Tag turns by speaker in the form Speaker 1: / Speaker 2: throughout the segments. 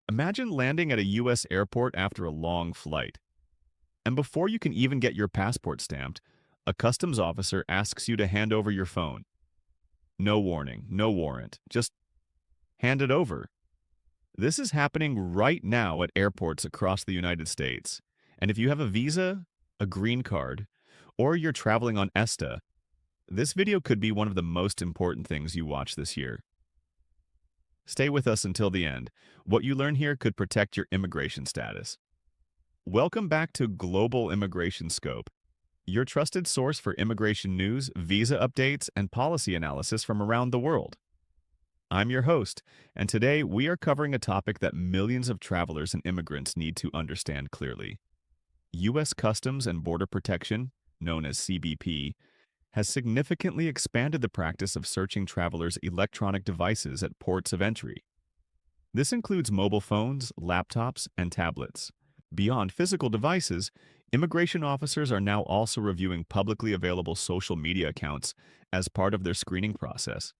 Speaker 1: Imagine landing at a U.S. airport after a long flight. And before you can even get your passport stamped, a customs officer asks you to hand over your phone. No warning, no warrant, just hand it over. This is happening right now at airports across the United States. And if you have a visa, a green card, or you're traveling on ESTA, this video could be one of the most important things you watch this year. Stay with us until the end. What you learn here could protect your immigration status. Welcome back to Global Immigration Scope, your trusted source for immigration news, visa updates, and policy analysis from around the world. I'm your host, and today we are covering a topic that millions of travelers and immigrants need to understand clearly. U.S. Customs and Border Protection, known as CBP, has significantly expanded the practice of searching travelers' electronic devices at ports of entry. This includes mobile phones, laptops, and tablets. Beyond physical devices, immigration officers are now also reviewing publicly available social media accounts as part of their screening process.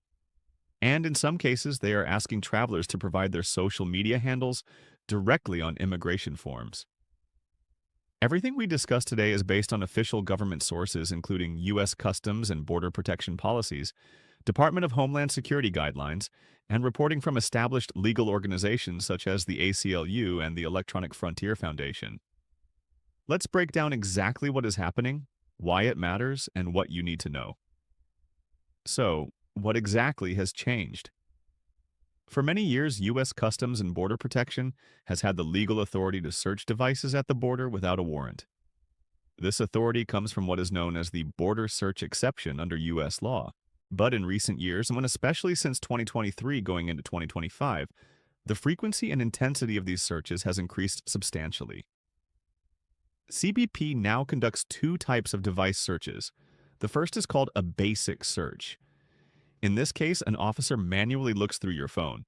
Speaker 1: And in some cases, they are asking travelers to provide their social media handles directly on immigration forms. Everything we discuss today is based on official government sources, including U.S. Customs and Border Protection policies, Department of Homeland Security guidelines, and reporting from established legal organizations such as the ACLU and the Electronic Frontier Foundation. Let's break down exactly what is happening, why it matters, and what you need to know. So, what exactly has changed? For many years, U.S. Customs and Border Protection has had the legal authority to search devices at the border without a warrant. This authority comes from what is known as the border search exception under U.S. law. But in recent years, and especially since 2023 going into 2025, the frequency and intensity of these searches has increased substantially. CBP now conducts two types of device searches. The first is called a basic search. In this case, an officer manually looks through your phone,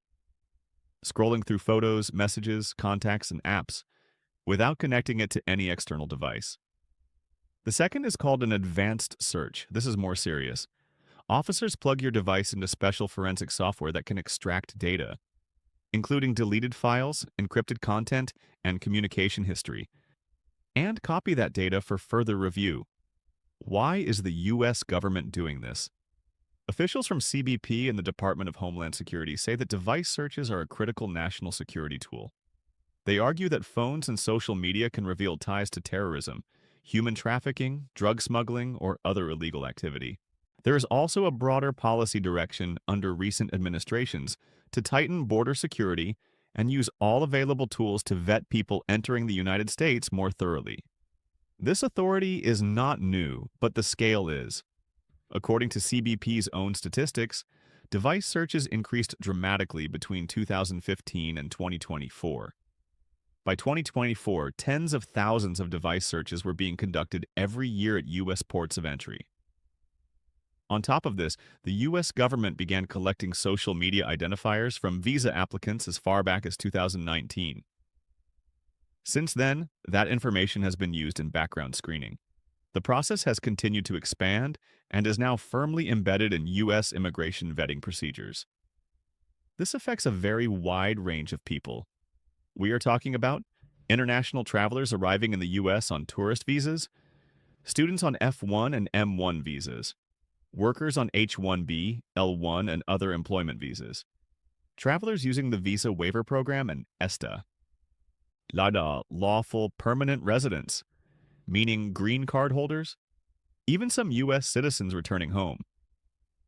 Speaker 1: scrolling through photos, messages, contacts, and apps, without connecting it to any external device. The second is called an advanced search. This is more serious. Officers plug your device into special forensic software that can extract data, including deleted files, encrypted content, and communication history, and copy that data for further review. Why is the U.S. government doing this? Officials from CBP and the Department of Homeland Security say that device searches are a critical national security tool. They argue that phones and social media can reveal ties to terrorism, human trafficking, drug smuggling, or other illegal activity. There is also a broader policy direction under recent administrations to tighten border security and use all available tools to vet people entering the United States more thoroughly. This authority is not new, but the scale is. According to CBP's own statistics, device searches increased dramatically between 2015 and 2024. By 2024, tens of thousands of device searches were being conducted every year at U.S. ports of entry. On top of this, the U.S. government began collecting social media identifiers from visa applicants as far back as 2019. Since then, that information has been used in background screening. The process has continued to expand and is now firmly embedded in U.S. immigration vetting procedures. This affects a very wide range of people. We are talking about international travelers arriving in the U.S. on tourist visas, students on F1 and M1 visas, workers on H-1B, L-1, and other employment visas, travelers using the Visa Waiver Program and ESTA, LADA, lawful permanent residents, meaning green card holders, even some U.S. citizens returning home.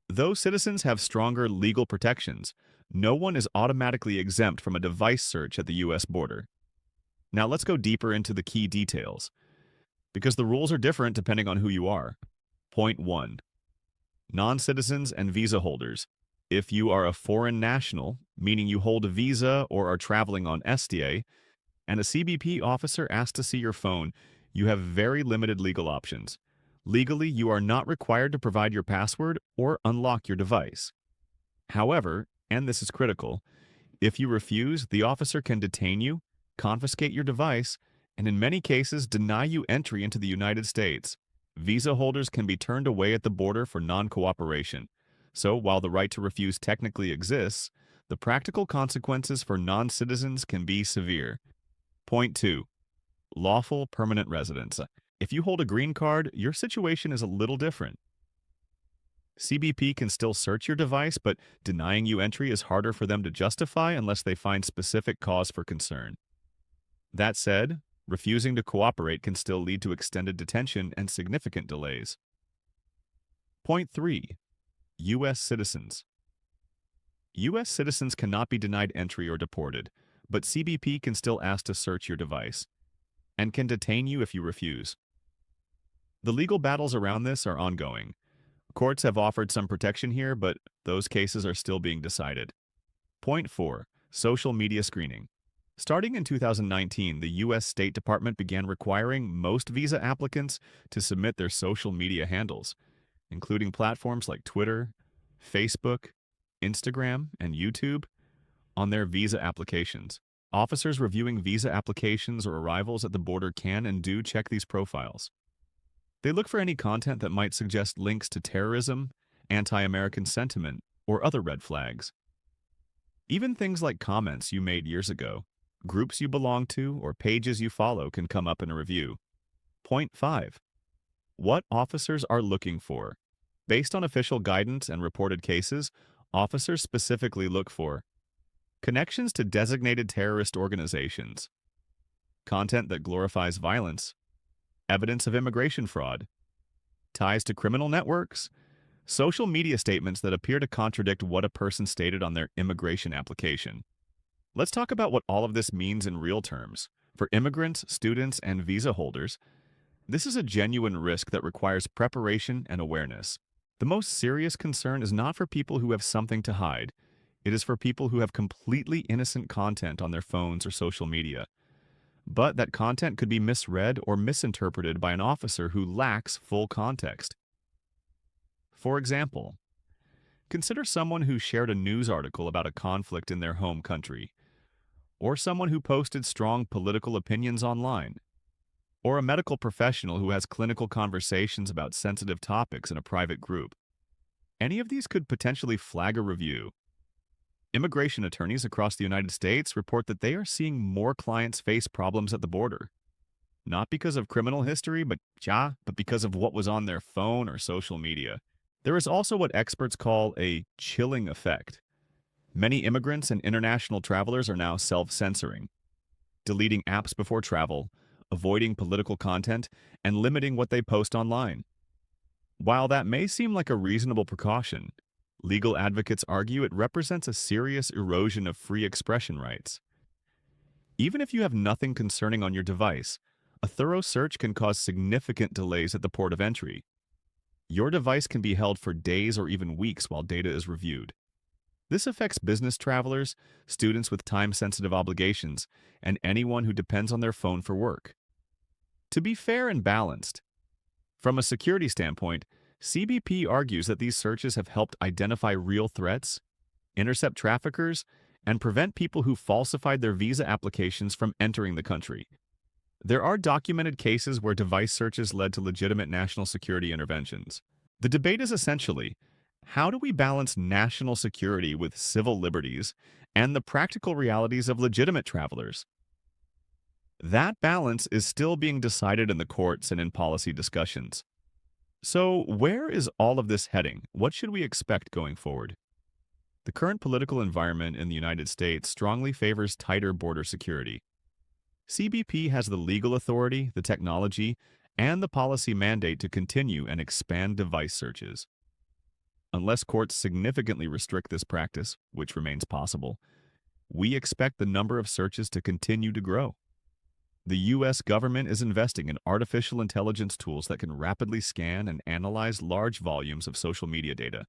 Speaker 1: Though citizens have stronger legal protections, no one is automatically exempt from a device search at the U.S. border. Now let's go deeper into the key details, because the rules are different depending on who you are. Point 1. Non-citizens and visa holders. If you are a foreign national, meaning you hold a visa or are traveling on ESTA, and a CBP officer asks to see your phone, you have very limited legal options. Legally, you are not required to provide your password or unlock your device. However, and this is critical, if you refuse, the officer can detain you, confiscate your device, and in many cases deny you entry into the United States. Visa holders can be turned away at the border for non-cooperation. So while the right to refuse technically exists, The practical consequences for non-citizens can be severe. Point 2. Lawful permanent residence. If you hold a green card, your situation is a little different. CBP can still search your device, but denying you entry is harder for them to justify unless they find specific cause for concern. That said, refusing to cooperate can still lead to extended detention and significant delays. Point 3. U.S. citizens. U.S. citizens cannot be denied entry or deported, but CBP can still ask to search your device and can detain you if you refuse. The legal battles around this are ongoing. Courts have offered some protection here, but those cases are still being decided. Point 4. Social media screening. Starting in 2019, the U.S. State Department began requiring most visa applicants to submit their social media handles, including platforms like Twitter, Facebook, Instagram, and YouTube, on their visa applications. Officers reviewing visa applications or arrivals at the border can and do check these profiles. They look for any content that might suggest links to terrorism, anti-American sentiment, or other red flags. Even things like comments you made years ago, groups you belong to, or pages you follow can come up in a review. Point 5. What officers are looking for. Based on official guidance and reported cases, officers specifically look for connections to designated terrorist organizations, content that glorifies violence, evidence of immigration fraud, ties to criminal networks, social media statements that appear to contradict what a person stated on their immigration application. Let's talk about what all of this means in real terms. For immigrants, students, and visa holders, this is a genuine risk that requires preparation and awareness. The most serious concern is not for people who have something to hide. It is for people who have completely innocent content on their phones or social media. But that content could be misread or misinterpreted by an officer who lacks full context. For example, consider someone who shared a news article about a conflict in their home country, or someone who posted strong political opinions online, or a medical professional who has clinical conversations about sensitive topics in a private group. Any of these could potentially flag a review. Immigration attorneys across the United States report that they are seeing more clients face problems at the border. Not because of criminal history, but because of what was on their phone or social media. There is also what experts call a chilling effect. Many immigrants and international travelers are now self-censoring, deleting apps before travel, avoiding political content, and limiting what they post online. While that may seem like a reasonable precaution, legal advocates argue it represents a serious erosion of free expression rights. Even if you have nothing concerning on your device, a thorough search can cause significant delays at the port of entry. Your device can be held for days or even weeks while data is reviewed. This affects business travelers, students with time-sensitive obligations, and anyone who depends on their phone for work. To be fair and balanced, from a security standpoint, CBP argues that these searches have helped identify real threats, intercept traffickers, and prevent people who falsified their visa applications from entering the country. There are documented cases where device searches led to legitimate national security interventions. The debate is essentially, how do we balance national security with civil liberties and the practical realities of legitimate travelers? That balance is still being decided in the courts and in policy discussions. So, where is all of this heading? What should we expect going forward? The current political environment in the United States strongly favors tighter border security. CBP has the legal authority, the technology, and the policy mandate to continue and expand device searches. Unless courts significantly restrict this practice, which remains possible, we expect the number of searches to continue to grow. The U.S. government is investing in artificial intelligence tools that can rapidly scan and analyze large volumes of social media data.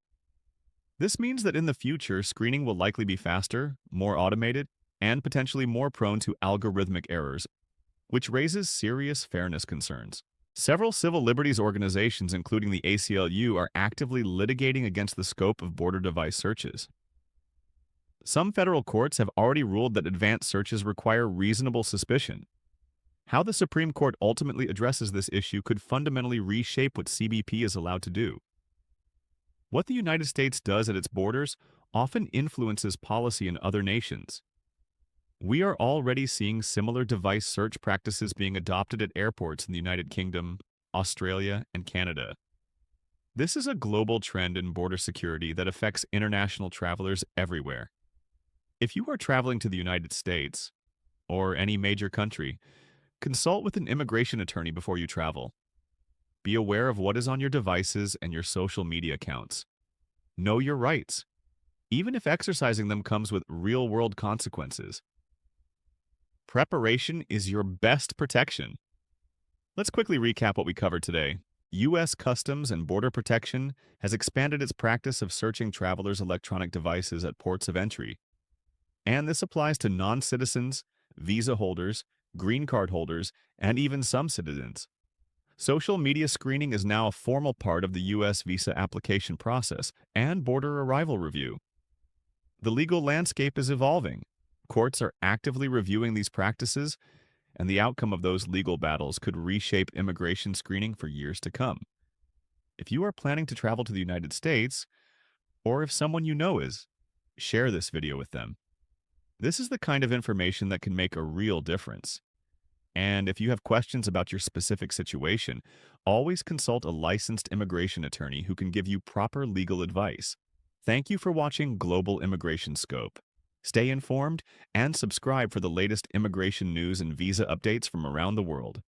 Speaker 1: This means that in the future, screening will likely be faster, more automated, and potentially more prone to algorithmic errors, which raises serious fairness concerns. Several civil liberties organizations, including the ACLU, are actively litigating against the scope of border device searches. Some federal courts have already ruled that advanced searches require reasonable suspicion. How the Supreme Court ultimately addresses this issue could fundamentally reshape what CBP is allowed to do. What the United States does at its borders often influences policy in other nations. We are already seeing similar device search practices being adopted at airports in the United Kingdom, Australia, and Canada. This is a global trend in border security that affects international travelers everywhere. If you are traveling to the United States, or any major country, consult with an immigration attorney before you travel. Be aware of what is on your devices and your social media accounts. Know your rights, even if exercising them comes with real-world consequences. Preparation is your best protection. Let's quickly recap what we covered today. U.S. Customs and Border Protection has expanded its practice of searching travelers' electronic devices at ports of entry. And this applies to non-citizens, visa holders, green card holders, and even some citizens. Social media screening is now a formal part of the U.S. visa application process and border arrival review. The legal landscape is evolving. Courts are actively reviewing these practices, and the outcome of those legal battles could reshape immigration screening for years to come. If you are planning to travel to the United States, or if someone you know is, share this video with them. This is the kind of information that can make a real difference. And if you have questions about your specific situation, always consult a licensed immigration attorney who can give you proper legal advice. Thank you for watching Global Immigration Scope. Stay informed and subscribe for the latest immigration news and visa updates from around the world.